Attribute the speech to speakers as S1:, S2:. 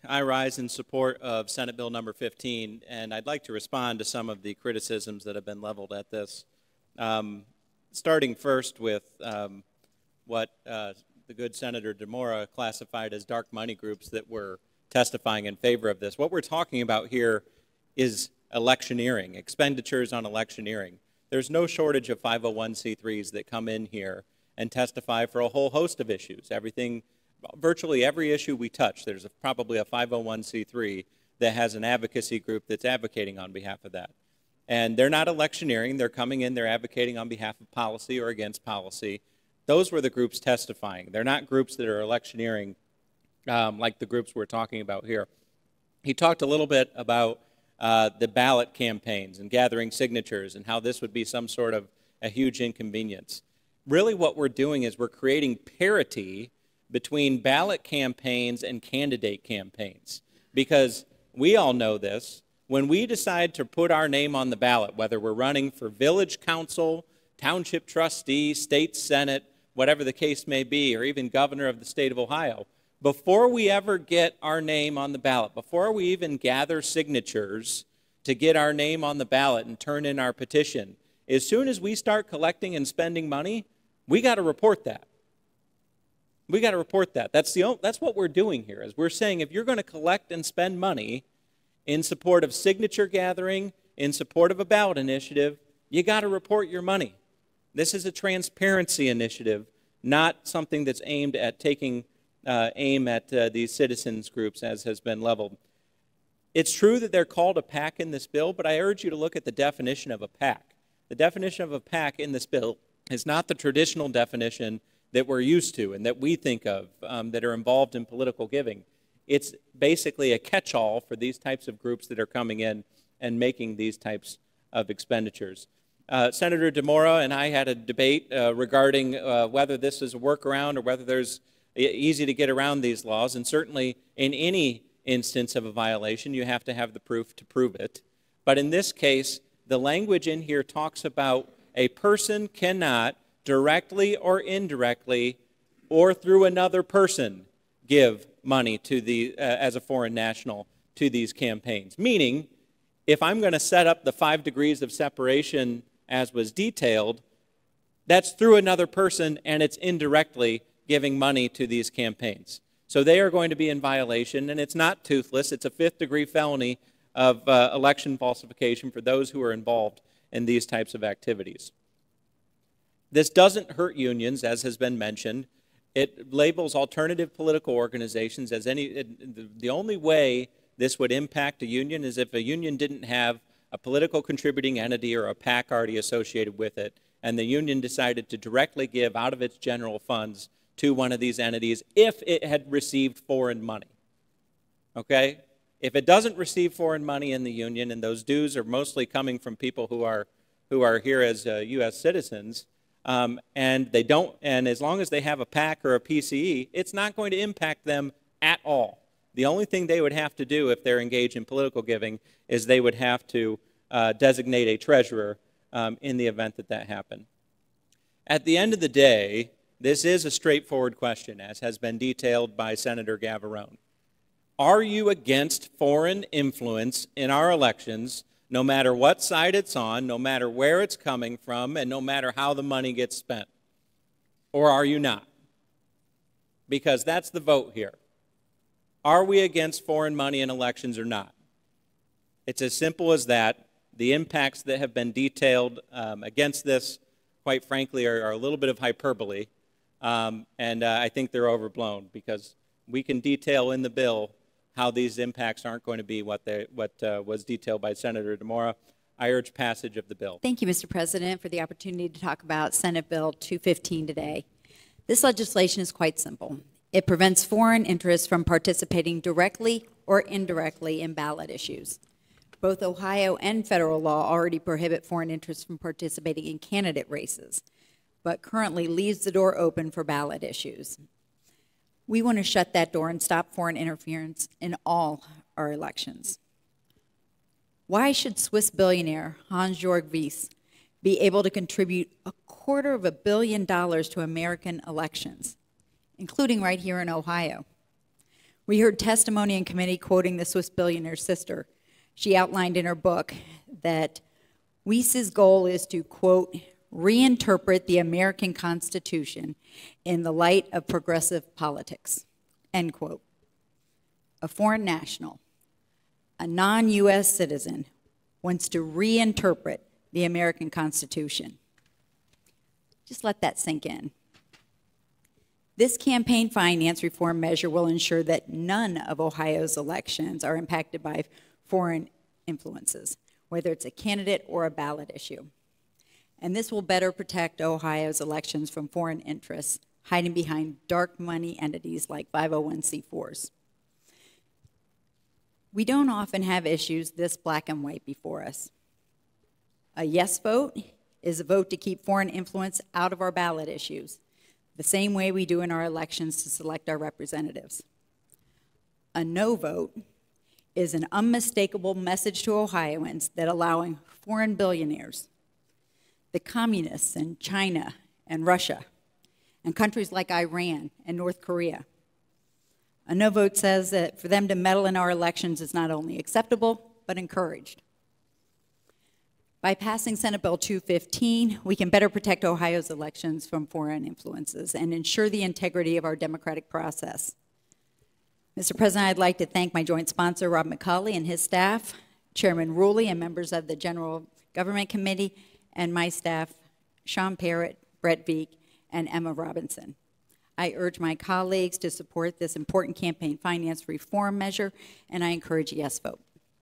S1: I rise in support of Senate Bill number 15, and I'd like to respond to some of the criticisms that have been leveled at this. Starting first with what the good Senator DeMora classified as dark money groups that were testifying in favor of this. What we're talking about here is electioneering, expenditures on electioneering. There's no shortage of 501c3s that come in here and testify for a whole host of issues. Virtually every issue we touch, there's probably a 501c3 that has an advocacy group that's advocating on behalf of that. And they're not electioneering, they're coming in, they're advocating on behalf of policy or against policy. Those were the groups testifying. They're not groups that are electioneering like the groups we're talking about here. He talked a little bit about the ballot campaigns and gathering signatures and how this would be some sort of a huge inconvenience. Really what we're doing is we're creating parity between ballot campaigns and candidate campaigns. Because we all know this, when we decide to put our name on the ballot, whether we're running for village council, township trustee, state senate, whatever the case may be, or even governor of the state of Ohio, before we ever get our name on the ballot, before we even gather signatures to get our name on the ballot and turn in our petition, as soon as we start collecting and spending money, we got to report that. We got to report that. That's what we're doing here, is we're saying if you're going to collect and spend money in support of signature gathering, in support of a ballot initiative, you got to report your money. This is a transparency initiative, not something that's aimed at taking aim at these citizens groups, as has been leveled. It's true that they're called a PAC in this bill, but I urge you to look at the definition of a PAC. The definition of a PAC in this bill is not the traditional definition that we're used to and that we think of that are involved in political giving. It's basically a catch-all for these types of groups that are coming in and making these types of expenditures. Senator DeMora and I had a debate regarding whether this is a workaround or whether there's easy to get around these laws, and certainly in any instance of a violation, you have to have the proof to prove it. But in this case, the language in here talks about a person cannot directly or indirectly or through another person give money to the as a foreign national to these campaigns. Meaning, if I'm going to set up the 5 degrees of separation as was detailed, that's through another person and it's indirectly giving money to these campaigns. So they are going to be in violation, and it's not toothless. It's a 5th-degree felony of election falsification for those who are involved in these types of activities. This doesn't hurt unions, as has been mentioned. It labels alternative political organizations as the only way this would impact a union is if a union didn't have a political contributing entity or a PAC already associated with it, and the union decided to directly give out of its general funds to one of these entities if it had received foreign money. Okay? If it doesn't receive foreign money in the union, and those dues are mostly coming from people who are here as U.S. citizens, and they don't, and as long as they have a PAC or a PCE, it's not going to impact them at all. The only thing they would have to do if they're engaged in political giving is they would have to designate a treasurer in the event that that happened. At the end of the day, this is a straightforward question, as has been detailed by Senator Gavarone. Are you against foreign influence in our elections, no matter what side it's on, no matter where it's coming from, and no matter how the money gets spent? Or are you not? Because that's the vote here. Are we against foreign money in elections or not? It's as simple as that. The impacts that have been detailed against this, quite frankly, are a little bit of hyperbole. And I think they're overblown, because we can detail in the bill how these impacts aren't going to be what was detailed by Senator DeMora. I urge passage of the bill.
S2: Thank you, Mr. President, for the opportunity to talk about Senate Bill 215 today. This legislation is quite simple. It prevents foreign interests from participating directly or indirectly in ballot issues. Both Ohio and federal law already prohibit foreign interests from participating in candidate races, but currently leaves the door open for ballot issues. We want to shut that door and stop foreign interference in all our elections. Why should Swiss billionaire Hans-Jörg Wyss be able to contribute $250 million to American elections, including right here in Ohio? We heard testimony in committee quoting the Swiss billionaire's sister. She outlined in her book that Weiss's goal is to, quote, reinterpret the American Constitution in the light of progressive politics, end quote. A foreign national, a non-U.S. citizen, wants to reinterpret the American Constitution. Just let that sink in. This campaign finance reform measure will ensure that none of Ohio's elections are impacted by foreign influences, whether it's a candidate or a ballot issue. And this will better protect Ohio's elections from foreign interests hiding behind dark money entities like 501c4s. We don't often have issues this black and white before us. A yes vote is a vote to keep foreign influence out of our ballot issues, the same way we do in our elections to select our representatives. A no vote is an unmistakable message to Ohioans that allowing foreign billionaires, the communists in China and Russia, and countries like Iran and North Korea. A no vote says that for them to meddle in our elections is not only acceptable, but encouraged. By passing Senate Bill 215, we can better protect Ohio's elections from foreign influences and ensure the integrity of our democratic process. Mr. President, I'd like to thank my joint sponsor, Rob McCauley, and his staff, Chairman Ruley, and members of the General Government Committee, and my staff, Sean Parrott, Brett Veek, and Emma Robinson. I urge my colleagues to support this important campaign finance reform measure, and I encourage a yes vote.